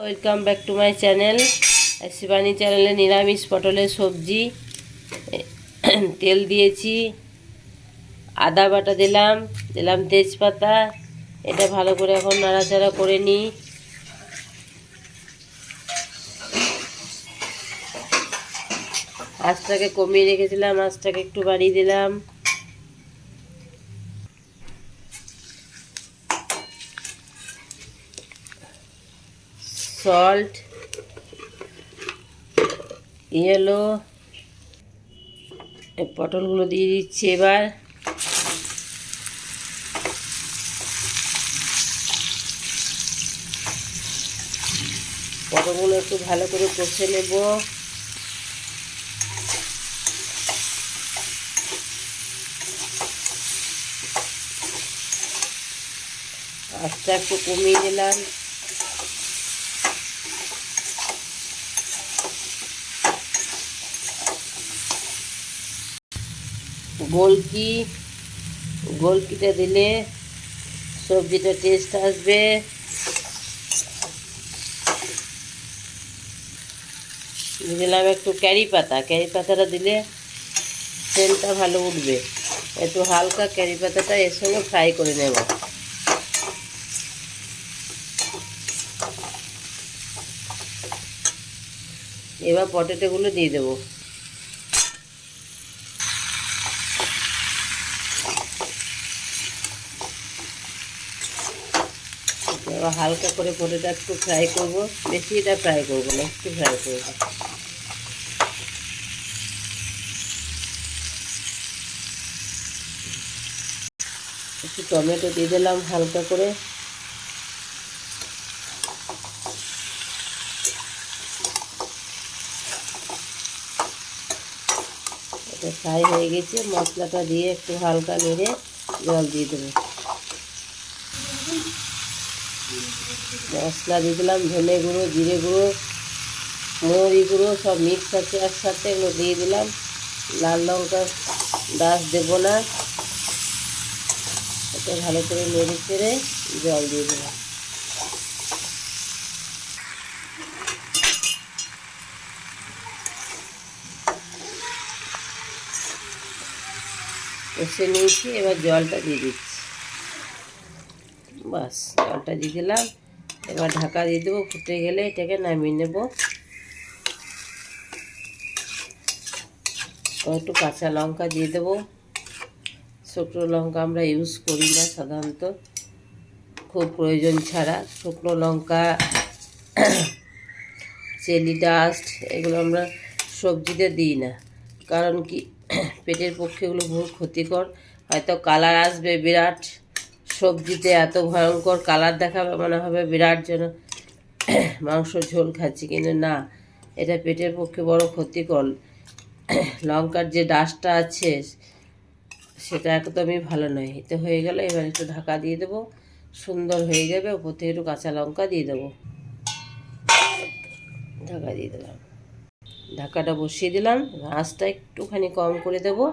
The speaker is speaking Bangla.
Welcome back to my channel. Shivani চ্যানেলে নিরামিষ পটলের সবজি। তেল দিয়েছি, আদা বাটা দিলাম, তেজপাতা। এটা ভালো করে এখন নাড়াচাড়া করে নিই। আঁচটাকে কমিয়ে রেখেছিলাম, আঁচটাকে একটু বাড়িয়ে দিলাম। সল্ট, ইয়েলো, পটলগুলো দিয়ে দিচ্ছি। এবার পটলগুলো একটু ভালো করে কষে নেব। আঁচটা একটু কমিয়ে দিলাম। গোলকিটা দিলে সবজিটা টেস্ট আসবে। দিলাম একটু ক্যারি পাতাটা দিলে সেন্টটা ভালো উঠবে। একটু হালকা ক্যারি পাতাটা এর সঙ্গে ফ্রাই করে নেব। এবার পটেটোগুলো দিয়ে দেবো। এবার হালকা করে পটেটো একটু ফ্রাই করব, বেশি এটা ফ্রাই করবো না, একটু ফ্রাই করব। একটু টমেটো দিয়ে দিলাম হালকা করে। এটা ফ্রাই হয়ে গেছে, মশলাটা দিয়ে একটু হালকা নেড়ে জল দিয়ে দেবো। মশলা দিয়ে দিলাম, ধনে গুঁড়ো, জিরে গুঁড়ো, মৌরি গুঁড়ো সব মিক্স আছে একসাথে, এগুলো দিয়ে দিলাম। লাল লঙ্কা ডাস দেবো না। এটা ভালো করে নেড়ে চেড়ে জল দিয়ে দিলাম। কষে নিয়েছি, এবার জলটা দিয়ে দিচ্ছি। বাস, জলটা দিয়ে দিলাম। এবার ঢাকা দিয়ে দেবো, ফুটে গেলে এটাকে নামিয়ে নেব। একটু কাঁচা লঙ্কা দিয়ে দেবো। শুকনো লঙ্কা আমরা ইউজ করি না সাধারণত, খুব প্রয়োজন ছাড়া। শুকনো লঙ্কা, চিলি ডাস্ট এগুলো আমরা সবজিতে দিই না। কারণ কি, পেটের পক্ষে এগুলো বহু ক্ষতিকর। হয়তো কালার আসবে বিরাট, সবজিতে এত ভয়ঙ্কর কালার দেখাবে, মনে হবে বিরাট যেন মাংস ঝোল খাচ্ছি, কিন্তু না, এটা পেটের পক্ষে বড় ক্ষতিকর। লঙ্কার যে ডাস্টটা আছে সেটা একদমই ভালো নয়। এতে হয়ে গেল। এবার একটু ঢাকা দিয়ে দেবো, সুন্দর হয়ে যাবে। ওপর থেকে একটু কাঁচা লঙ্কা দিয়ে দেবো। ঢাকা দিয়ে দিলাম, ঢাকাটা বসিয়ে দিলাম। আঁচটা একটুখানি কম করে দেবো।